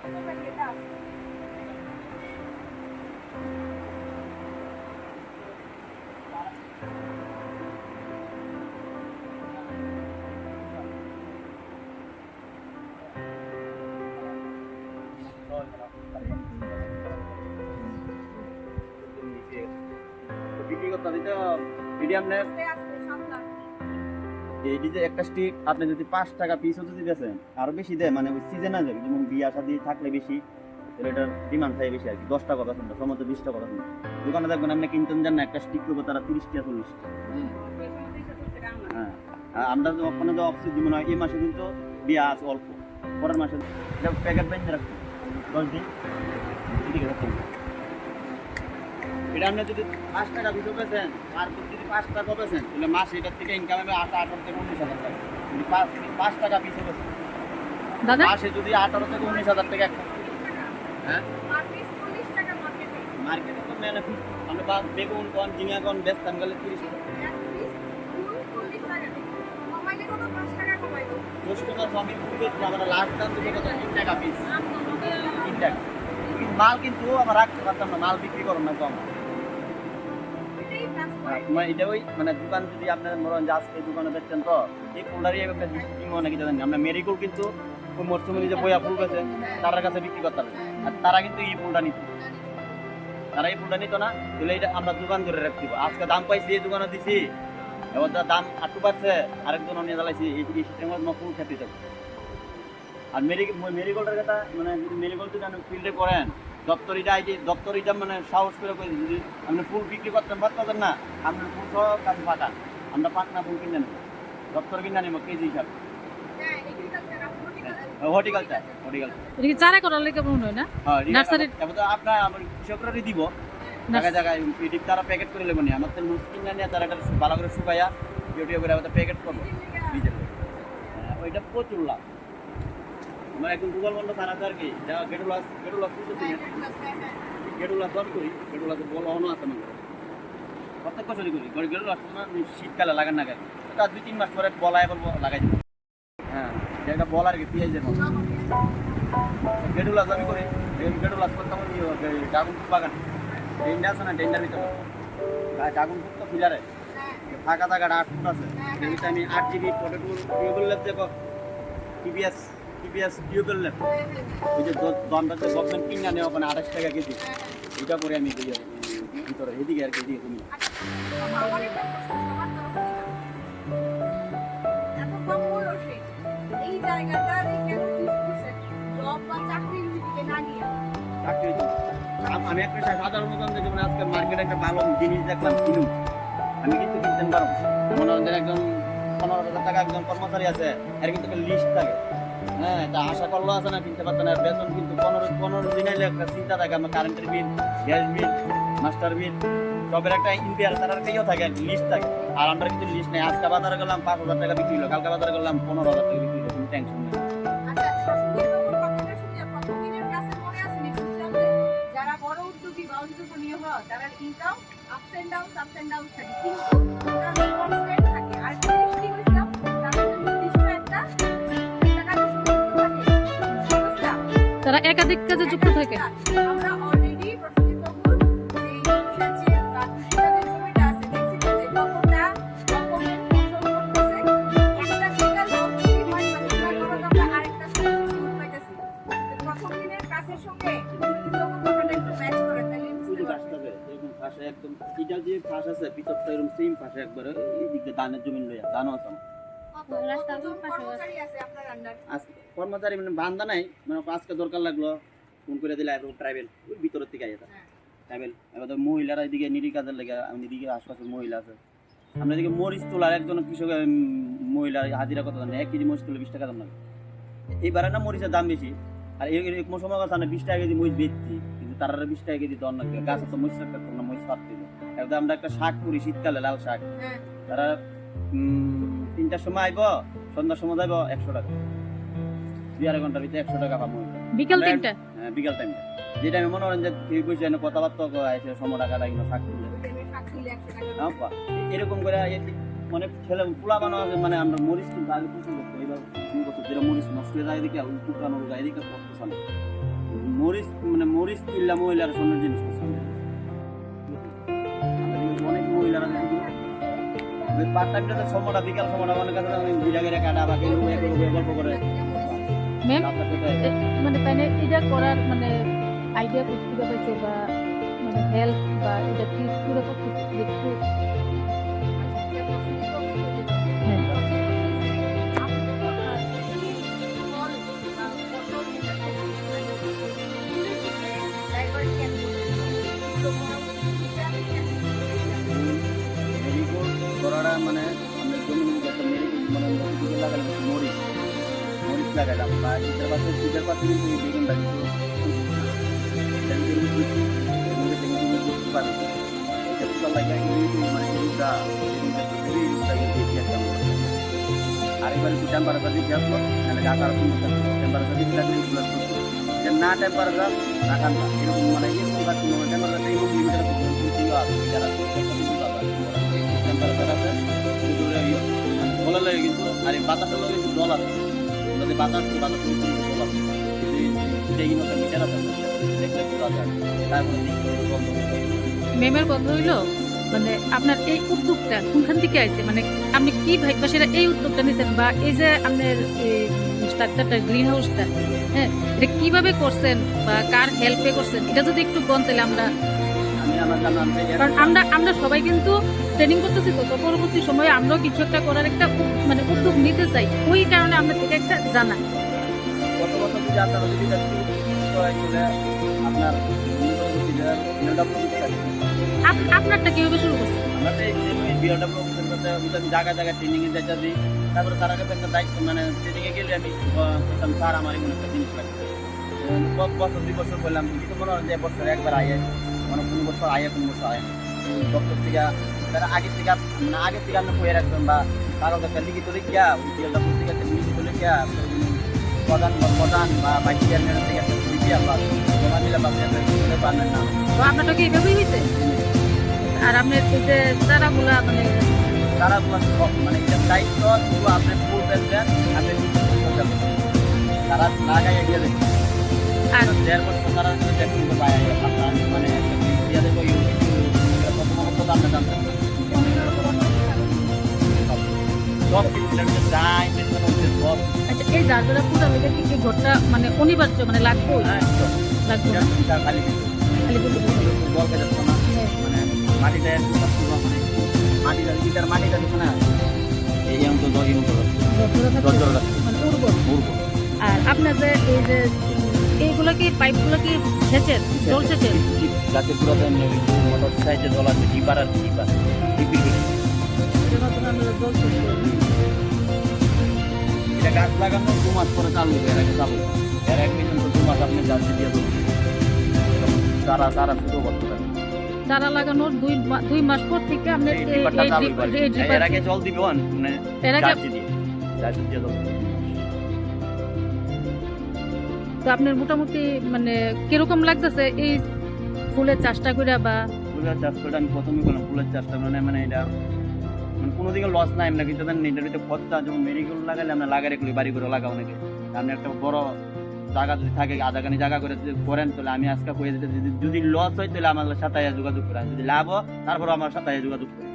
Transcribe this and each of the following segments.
বিক্রি করতে এটা মিডিয়াম নেন এই যে একটা স্টিক আপনি যদি 5 টাকা পিসও যদি বেচেন আরো বেশি দেয় মানে ওই সিজনে যাবে যেমন বিয়া শাদী থাকলে বেশি তাহলে এটার ডিমান্ড থাকে বেশি আর কি 10 টাকা বেতন সম্ভবত 20 টাকা বেতন দোকানে দেখবেন আপনি কিনতেন জান না একটা স্টিক করবো তারা 30 টাকা 40 টাকা হ্যাঁ আমরা ওখানে যে অফিসে দিব না এই মাসে কিন্তু বিয়া আছে অল্প পরের মাসে এটা প্যাকেট বেঁধে রাখবেন 10 দিন এদিকে রাখবেন এটা আপনি যদি 5 টাকা বিক্রি করেছেন আর যদি 5 টাকা বেচেন তাহলে মাসে এটার থেকে ইনকাম হবে 18 থেকে 19,000 টাকা যদি 5 টাকা বিক্রি করেছেন দাদা মাসে যদি 18 থেকে 19,000 টাকা হ্যাঁ মার্কেটে তো মেনে আমরা বাদ বেগুন কোন জিনিয়া কোন বেচতাম গেলে 30 টাকা জমি খুবই আমরা লাস্ট দাম দিতে কত 3 টাকা পিস 3 টাকা মাল কিন্তু আমরা রাখতে পারতাম না মাল বিক্রি করুন না কম মানে এটা ওই মানে দোকান যদি আপনার মরণ যে আজকে দোকানে দেখছেন তো এই ফুলদারি একটা ডিস্ট্রিক্ট নাকি জানেন আমরা মেরিগোল্ড কিন্তু ওই মরসুমে যে বইয়া ফুল গেছে তার কাছে বিক্রি করতে হবে আর তারা কিন্তু এই ফুলটা নিত তারা এই ফুলটা নিত না তাহলে এটা আমরা দোকান ধরে রাখতে আজকে দাম পাইছি এই দোকানে দিছি এবার দাম আটটু পাচ্ছে আরেকজন নিয়ে জ্বালাইছি এই শীতের মধ্যে ফুল খেতে যাবে আর মেরিগোল্ডের কথা মানে যদি মেরিগোল্ড যদি আপনি ফিল্ডে করেন দপ্তরিটা মানে সাহস করে যদি আপনি ফুল বিক্রি করতে পারতেন না আপনার ফুল সব কাছে পাকা আমরা পাকনা ফুল কিনে নেব দপ্তর কিনে নেব কেজি হিসাবে হর্টিকালচার চারা করার লেগে মনে হয় না নার্সারি আপনার আমার কৃষকরাই দিব জায়গায় জায়গায় তারা প্যাকেট করে নেবেন আমার তো লুজ কিনে নিয়ে তারা একটা ভালো করে শুকাইয়া ইউটিউব করে আমাদের প্যাকেট করবো নিজের ওইটা প্রচুর লাভ আমার একদম গুগল বন্ধ খারাপ আর কি যা গেটুলাস করি গেটুলাসে বলহনও আছে আমার প্রত্যেক বছরই করি গেটুলাস শীতকালে লাগান না গাড়ি তা 2-3 মাস পরে বলায় বলবো লাগাই দেবো হ্যাঁ একটা বল আর কি পেঁয়াজের মতো গেটুলাস আমি করি গেটুলাস করতাম ড্রাগন ফ্রুট বাগান ডেন্ডা আছে না ডেন্ডার ভিতরে ড্রাগন ফ্রুট তো ফিলারে ফাঁকা জায়গাটা 8 ফুট আছে এর ভিতরে আমি 8 জিবি পটেটো টিউবওয়েল ল্যাব দেখো টিপিএস টিউবওয়েল ল্যাব ওই যে দামটা যে গভর্নমেন্ট কিনে নেওয়া ওখানে 28 টাকা কেজি এটা করে আমি দিই ভিতরে এদিকে আর কি এদিকে তুমি এই জায়গাটা কেন চুজ করছেন জব বা চাকরির দিকে না গিয়ে চাকরি তো আমি একটা সাধারণ উদাহরণ দিই যেমন আজকে মার্কেটে একটা ভালো জিনিস দেখলাম কিনুন আমি কিন্তু কিনতে পারবো মনে হয় একজন 15,000 টাকা একজন কর্মচারী আছে এর কিন্তু একটা লিস্ট থাকে হ্যাঁ এটা আশা করলেও আছে না কিনতে পারতেন না বেতন কিন্তু 15 দিন এলে একটা চিন্তা থাকে আমার কারেন্টের বিল গ্যাস বিল মাস্টার বিল সবের একটা ইন্ডিয়ার তার কেউ থাকে লিস্ট থাকে আর আমরা কিন্তু লিস্ট নেই আজকে বাজারে গেলাম 5,000 টাকা বিক্রি হলো কালকে বাজারে গেলাম 15,000 টাকা বিক্রি হলো কোনো টেনশন নেই যারা বড় উদ্যোগী বা উদ্যোগীয় হয় তারা ইনকাম আপস এন্ড ডাউন থাকে কিন্তু তারা কনস্ট্যান্ট থাকে আর দৃষ্টি হইছে তারা নির্দিষ্ট একটা টাকা থাকে তারা একাধিক কাজে যুক্ত থাকে আমরা অলরেডি প্রফিট কবুল এই সেচে বা কৃষিকাজের জমিটা আছে দেখছি যে কতটা রকমের ফসল করতেছে একটা জায়গা লস যদি হয় মানে আমরা আরেকটা সাবসিডি পাইতেছি প্রথম দিনের কাজের সঙ্গে একদম এটা যে ফাঁস আছে ভিতরটা এরকম সেম ফাঁসে একবারে এই দিক দিয়ে ধানের জমি লইয়া ধানও আছে কর্মচারী মানে বান্ধা নাই মানে আজকে দরকার লাগলো ফোন করে দিলে ট্রাইবেল ওই ভিতরের থেকে আইয়া ট্রাইবেল এবার মহিলারা এদিকে নিরি কাজের লেগে এদিকে আশপাশের মহিলা আছে আমরা এদিকে মরিচ তোলার একজন কৃষক মহিলা হাজিরা কত জানে 1 কেজি মরিচ তুলে 20 টাকা দাম লাগে এইবারে না মরিচের দাম বেশি আর এরকম সময় কথা না 20 টাকা কেজি মরিচ বেচছি কিন্তু তারা 20 টাকা কেজি দর না গাছ তো মরিচ রাখতে না মরিচ পাততে একদম আমরা একটা শাক করি শীতকালে লাল শাক তারা 3টার সময় আইব সন্ধ্যার সময় যাইব 100 টাকা 2-2.5 ঘন্টার ভিতরে 100 টাকা পাবো বিকেল 3টা হ্যাঁ বিকেল টাইমটা যেটা আমি মনে করেন যে কেউ বসে কথাবার্তা আছে সময় টাকাটা কিন্তু শাক তুলে এরকম করে অনেক ছেলে পোলা বানানো মানে আমরা মরিচ কিন্তু আগে প্রচুর করতো এবার যেটা মরিচ নষ্ট হয়ে যায় এদিকে উল্টানো যায় এদিকে করতে চলে মরিচ মানে মরিচ কিনলাম মহিলার সুন্দর জিনিস অনেক মহিলারা পার্ট টাইমটা তো সময়টা বিকাল সময়টা অনেক কাছে বিরাগের কাটা বা কেউ গল্প করে ম্যাম মানে তাইলে এটা করার মানে আইডিয়া করতে পারছে বা মানে হেল্প বা এটা কি পুরো করতেছে একটু মেরিগোল্ড করাটা মানে আমরা জমি একটা মেরিগোল্ড মানে লাগালাম মরিচ মরিচ লাগালাম বা শীতের পাশে কিন্তু বেগুনটা কিন্তু বুঝতে পারবে মানে আরেকবার একটু টেম্পারেচার দিতে আসলো মানে গাছার টেম্পারেচার দিতে লাগলে না টেম্পারেচার না ঠান্ডা এরকম মানে এরকম গাছ টেম্পারেচার এরকম লিমিটের যারা টেম্পারেচার আছে বলা লাগে কিন্তু আর এই বাতাস হলো কিন্তু জল আছে যদি বাতাস বাতাস কিন্তু জল আছে সেটাই কিন্তু একটা মিটার আছে দেখলে বোঝা যায় তারপরে বন্ধ ম্যামের কথা হইলো মানে আপনার এই উদ্যোগটা কোনখান থেকে আইছে মানে আপনি কি ভাববা সেটা এই উদ্যোগটা নিয়েছেন বা এই যে আপনার স্ট্রাকচারটা গ্রিন হাউসটা হ্যাঁ এটা কিভাবে করছেন বা কার হেল্পে করছেন এটা যদি একটু বলেন তাহলে আমরা আমি আমার জানাম কারণ আমরা সবাই কিন্তু ট্রেনিং করতেছি তো পরবর্তী সময়ে আমরাও কিছু একটা করার একটা মানে উদ্যোগ নিতে চাই ওই কারণে আমরা থেকে একটা জানা গত বছর যদি আপনারা যদি আপনার আপনারটা কিভাবে শুরু করছেন আমরা তো এই বিএডব্লিউ অফিসের মধ্যে জায়গা জায়গা ট্রেনিংয়ে যেটা দিই তারপরে তার আগে একটা দায়িত্ব মানে ট্রেনিংয়ে গেলে আমি বলতাম স্যার আমার এমন একটা জিনিস লাগছে বছর 2 বছর বললাম কিন্তু মনে হয় যে বছর একবার আয়ে মানে কোনো বছর আয়ে কোনো বছর আয়ে ডক্টর থেকে তারা আগের থেকে আপনি বয়ে রাখবেন বা কাগজ একটা লিখিত লিখিয়া ওই বিএডব্লিউ থেকে একটা লিখিত লিখিয়া প্রধান বা ভাইস চেয়ারম্যানের থেকে একটা লিখিয়া বা জমা দিলে বা পারবেন না তো আপনারটা কি এভাবেই হয়েছে আর আপনার এই যে চারাগুলা মানে চারাগুলো মানে এটা দায়িত্ব শুধু আপনি ফুল বেচবেন আপনি তারা লাগাইয়া গেলে আর 1.5 বছর তারা যদি দেখুন পায় আপনার মানে দিয়া দেবো প্রথমত তো আপনি জানতেন সব কিছু যাই সব আচ্ছা এই জারগুলা পুরো লেগে কি ঘরটা মানে অনিবার্য মানে লাগবে লাগবে না খালি খালি বলতে জল খেতে না মানে মাটিটা একটু মানে মাটিটা ইটার মাটিটা দেখো না এই অঙ্ক জল মানে উর্বর আর আপনার যে এই যে এইগুলো কি পাইপগুলো কি সেচেন জল সেচেন গাছের পুরাতে মোটর সাইজে জল আছে ডিপার আর ডিপার জল সেচ করি এটা গাছ লাগানো 2 মাস পরে চালু হবে এর আগে চালু এর এক মিনিট 2 মাস আপনি গাছ দিয়ে দেবেন তারা শুরু করতে পারেন চারা লাগানোর 2 মাস পর থেকে আপনার এর আগে জল দিবেন মানে এর আগে গাছ দিয়ে দেবেন তো আপনার মোটামুটি মানে কিরকম লাগতেছে এই ফুলের চাষটা করে বা ফুলের চাষ করে আমি প্রথমে করলাম ফুলের চাষটা মানে এটা মানে কোনো দিকে লস নাই না কিন্তু এটার ভিতরে খরচা যেমন মেরিগোল্ড লাগালে আমরা লাগাই রাখলি বাড়ি করে লাগাও নাকি আপনি একটা বড় জায়গা যদি থাকে আধাখানি জায়গা করে যদি করেন তাহলে আমি আজকে কয়ে দিতে যদি লস হয় তাহলে আমার সাথে যোগাযোগ করেন যদি লাভ হয় তারপর আমার সাথে যোগাযোগ করে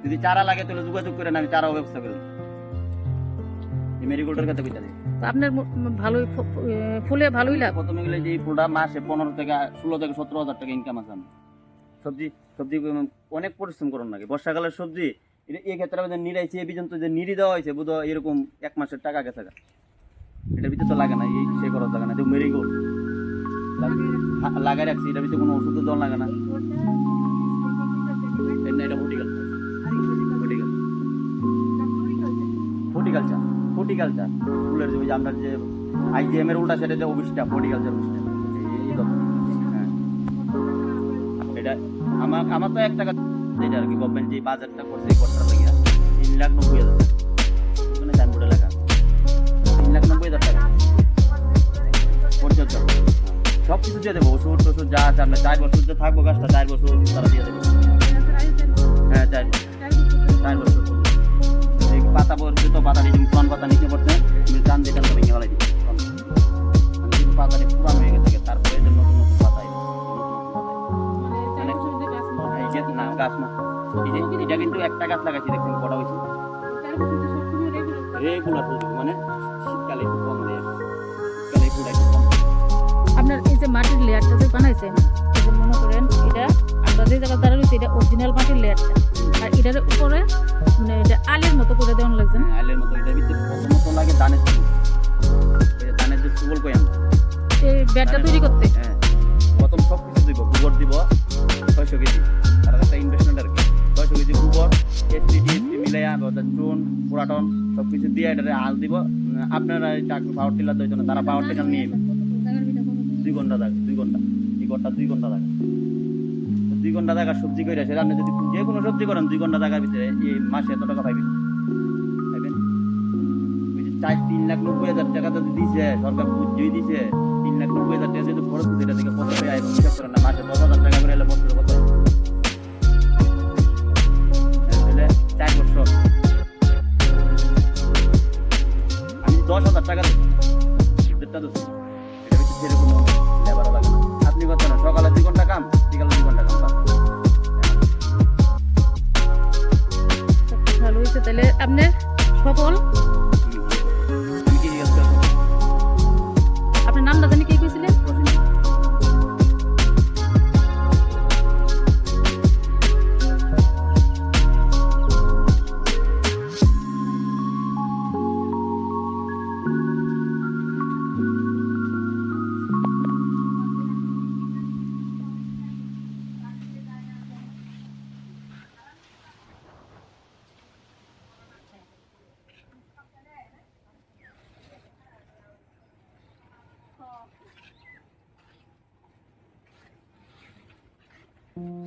যদি চারা লাগে তাহলে যোগাযোগ করেন আমি চারাও ব্যবস্থা করি মেরিগোল্ডের কথা কইতে দিই আপনার ভালোই ফুলে ভালোই লাভ প্রথমে গেলে যে এই ফুলটা মাসে 15 থেকে 16 থেকে 17,000 টাকা ইনকাম আছে সবজি অনেক পরিশ্রম করুন নাকি বর্ষাকালের সবজি এটা এই ক্ষেত্রে নিরাইছে এই পর্যন্ত যে নিরি দেওয়া হয়েছে বোধ এরকম 1 মাসের টাকা গেছে এটার ভিতরে তো লাগে না এই সে করা লাগে না যে মেরিগোল্ড লাগাই রাখছি এটার ভিতরে কোনো ওষুধের দল লাগে না এটা হর্টিকালচার ফুলের যে আমরা যে IGM এর উল্টা সেটা যে অফিসটা হর্টিকালচার অফিসটা হ্যাঁ এটা আমার তো 1 টাকা যেটা আর কি গভর্নমেন্ট যে বাজারটা করছে এই করতে লাগে 3,90,000 মানে জানবুড়ে লাগা 3,90,000 টাকা পরিচর্যা সব কিছু দিয়ে দেবো ওষুধ যা আছে আমরা 4 বছর যে থাকবো গাছটা 4 বছর তারা দিয়ে দেবো হ্যাঁ 4 বছর এই পাতা পড়ছে তো পাতা দিয়ে কোন পাতা নিচে পড়ছে টান দিয়ে টান ভেঙে ফেলাই দিই পাতাটা পুরানো হয়ে গেছে তারপরে একটা গাছ লাগাইছি দেখছেন কটা হয়েছে রেগুলার মানে শীতকালে একটু কম দেয় শীতকালে এই ফুলটা একটু কম দেয়। আপনার এই যে মাটির লেয়ারটা যে বানাইছেন, এই যে মনে করেন এটা আমরা যে জায়গায় দাঁড়া রয়েছে এটা অরিজিনাল মাটির লেয়ারটা, আর এটার উপরে মানে এটা আলের মতো করে দেওয়া লাগছে না? আইলের মতো এটার ভিতরে প্রথমত লাগে ধানের চুল, ধানের যে সুগল কই আমরা এই ব্যাটটা তৈরি করতে। হ্যাঁ প্রথম সব কিছু দিব, গোবর দিব 600 কেজি, আর একটা ইনভেস্টমেন্ট আর কি 600 কেজি গোবর, এসপি ডিএসপি মিলাইয়া চুন পুরাটন সব কিছু দিয়ে এটারে আল দিব। আপনারা টাকা পাওয়ার টিলার দইতো না, তারা পাওয়ার টিলার নিয়ে 2 ঘন্টা থাকে, 2 ঘন্টা এই ঘরটা 2 ঘন্টা থাকে, 2 ঘন্টা থাকা সবজি করে সেটা আপনি যদি যে কোনো সবজি করেন 2 ঘন্টা থাকার ভিতরে এই মাসে এত টাকা পাইবেন পাইবেন। ওই যে 3,90,000 টাকা যদি দিছে সরকার বুঝিয়ে দিছে, 3,90,000 টাকা যেহেতু খরচ হচ্ছে এটা থেকে কত টাকা আয় হিসাব করেন না, মাসে 10,000 টাকা করে এলে বছরে কত হয়? তাহলে 4 বছর আমি 10,000 টাকা দিচ্ছি, দেড়টা দিচ্ছি, এটা হচ্ছে যেরকম লেবারও লাগে না, আপনি করতে না সকালে 2 ঘন্টা কাম বিকালে 2 ঘন্টা কাম বাস। ভালো হয়েছে তাহলে আপনার সফল। আমি কি জিজ্ঞেস করবো? আপনার নামটা জানি কি কইছিলেন?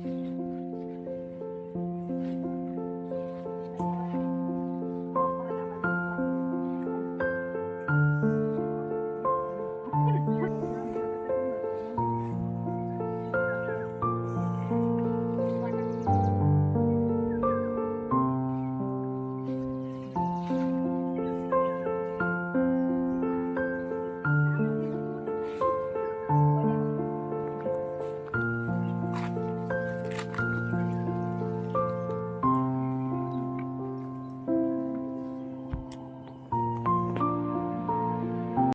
তো